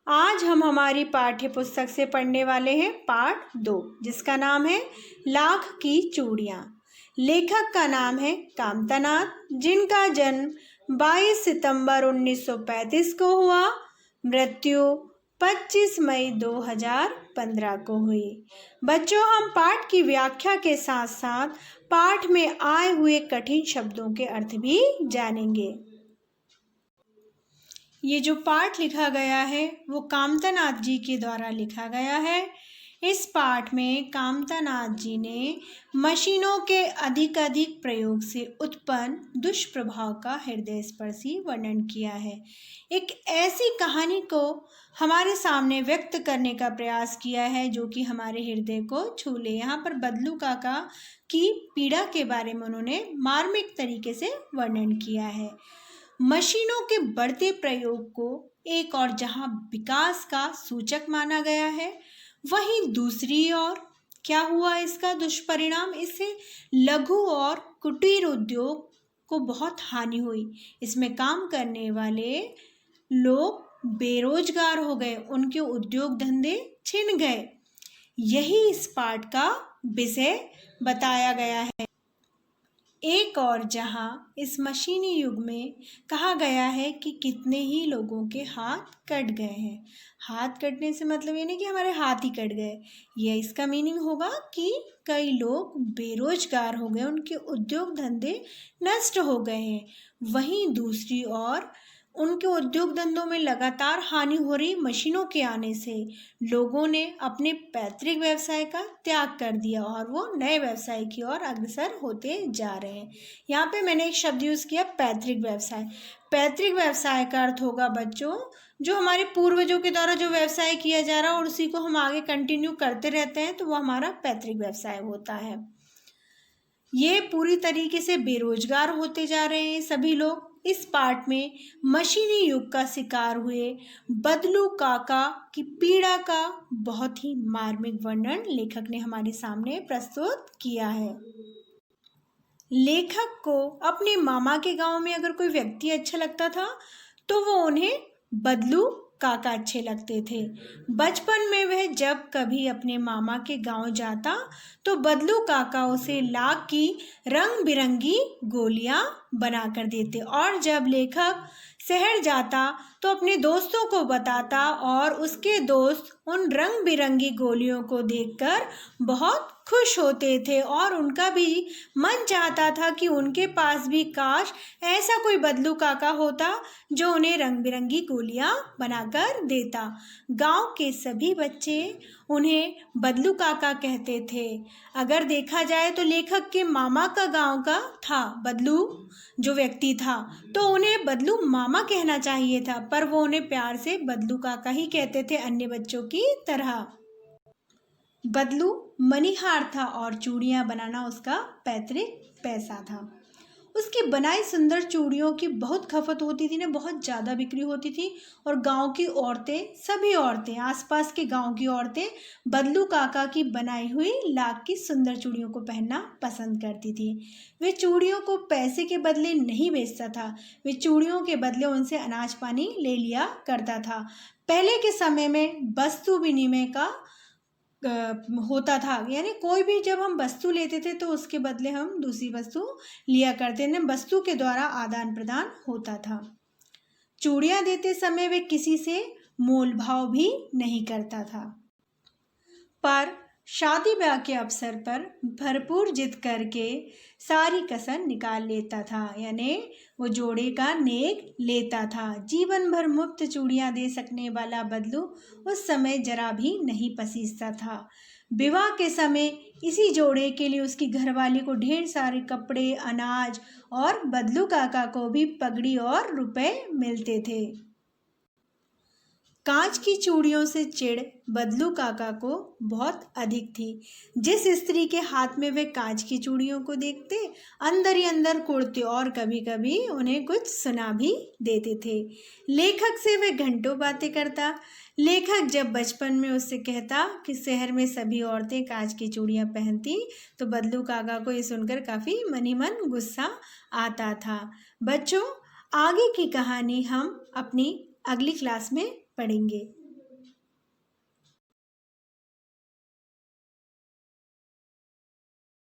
आज हम हमारी पाठ्य पुस्तक से पढ़ने वाले हैं पाठ 2, जिसका नाम है लाख की चूड़ियाँ। लेखक का नाम है कामतानाथ, जिनका जन्म 22 सितंबर 1935 को हुआ। मृत्यु 25 मई 2015 को हुई। बच्चों, हम पाठ की व्याख्या के साथ साथ पाठ में आए हुए कठिन शब्दों के अर्थ भी जानेंगे। ये जो पाठ लिखा गया है वो कामतानाथ जी के द्वारा लिखा गया है। इस पाठ में कामतानाथ जी ने मशीनों के अधिक प्रयोग से उत्पन्न दुष्प्रभाव का हृदयस्पर्शी वर्णन किया है। एक ऐसी कहानी को हमारे सामने व्यक्त करने का प्रयास किया है जो कि हमारे हृदय को छू ले। यहाँ पर बदलू काका की पीड़ा के बारे में उन्होंने मार्मिक तरीके से वर्णन किया है। मशीनों के बढ़ते प्रयोग को एक और जहां विकास का सूचक माना गया है, वहीं दूसरी ओर क्या हुआ इसका दुष्परिणाम? इससे लघु और कुटीर उद्योग को बहुत हानि हुई। इसमें काम करने वाले लोग बेरोजगार हो गए, उनके उद्योग धंधे छिन गए। यही इस पाठ का विषय बताया गया है। एक और जहां इस मशीनी युग में कहा गया है कि कितने ही लोगों के हाथ कट गए हैं। हाथ कटने से मतलब ये नहीं कि हमारे हाथ ही कट गए, ये इसका मीनिंग होगा कि कई लोग बेरोजगार हो गए, उनके उद्योग धंधे नष्ट हो गए हैं। वहीं दूसरी ओर उनके उद्योग धंधों में लगातार हानि हो रही मशीनों के आने से लोगों ने अपने पैतृक व्यवसाय का त्याग कर दिया और वो नए व्यवसाय की ओर अग्रसर होते जा रहे हैं। यहाँ पे मैंने एक शब्द यूज़ किया, पैतृक व्यवसाय। पैतृक व्यवसाय का अर्थ होगा बच्चों, जो हमारे पूर्वजों के द्वारा जो व्यवसाय किया जा रहा है और उसी को हम आगे कंटिन्यू करते रहते हैं, तो वो हमारा पैतृक व्यवसाय होता है। ये पूरी तरीके से बेरोजगार होते जा रहे हैं सभी लोग। इस पाठ में मशीनी युग का शिकार हुए बदलू काका की पीड़ा का बहुत ही मार्मिक वर्णन लेखक ने हमारे सामने प्रस्तुत किया है। लेखक को अपने मामा के गांव में अगर कोई व्यक्ति अच्छा लगता था तो वो उन्हें बदलू काका अच्छे लगते थे। बचपन में वह जब कभी अपने मामा के गांव जाता तो बदलू काका उसे लाख की रंग बिरंगी गोलियां बना कर देते, और जब लेखक शहर जाता तो अपने दोस्तों को बताता और उसके दोस्त उन रंग बिरंगी गोलियों को देखकर बहुत खुश होते थे और उनका भी मन चाहता था कि उनके पास भी काश ऐसा कोई बदलू काका होता जो उन्हें रंग बिरंगी गोलियां बनाकर देता। गांव के सभी बच्चे उन्हें बदलू काका कहते थे। अगर देखा जाए तो लेखक के मामा का गांव का था बदलू जो व्यक्ति था, तो उन्हें बदलू मामा कहना चाहिए था, पर वो उन्हें प्यार से बदलू काका ही कहते थे, अन्य बच्चों की तरह। बदलू मणिहार था और चूड़ियाँ बनाना उसका पैतृक पैसा था। उसकी बनाई सुंदर चूड़ियों की बहुत खपत होती थी ना, बहुत ज़्यादा बिक्री होती थी, और गांव की औरतें, सभी औरतें, आसपास के गांव की औरतें बदलू काका की बनाई हुई लाख की सुंदर चूड़ियों को पहनना पसंद करती थी। वे चूड़ियों को पैसे के बदले नहीं बेचता था, वे चूड़ियों के बदले उनसे अनाज पानी ले लिया करता था। पहले के समय में वस्तु विनिमय का होता था, यानी कोई भी जब हम वस्तु लेते थे तो उसके बदले हम दूसरी वस्तु लिया करते थे, वस्तु के द्वारा आदान प्रदान होता था। चूड़ियाँ देते समय वे किसी से मोल भाव भी नहीं करता था, पर शादी ब्याह के अवसर पर भरपूर जिद करके सारी कसर निकाल लेता था, यानी वो जोड़े का नेक लेता था। जीवन भर मुफ्त चूड़ियाँ दे सकने वाला बदलू उस समय जरा भी नहीं पसीजता था। विवाह के समय इसी जोड़े के लिए उसकी घरवाली को ढेर सारे कपड़े, अनाज और बदलू काका को भी पगड़ी और रुपए मिलते थे। कांच की चूड़ियों से चिढ़ बदलू काका को बहुत अधिक थी। जिस स्त्री के हाथ में वे कांच की चूड़ियों को देखते अंदर ही अंदर कुढ़ते और कभी कभी उन्हें कुछ सुना भी देते थे। लेखक से वे घंटों बातें करता। लेखक जब बचपन में उससे कहता कि शहर में सभी औरतें कांच की चूड़ियाँ पहनती तो बदलू काका को ये सुनकर काफ़ी मन ही मन गुस्सा आता था। बच्चों, आगे की कहानी हम अपनी अगली क्लास में पढ़ेंगे।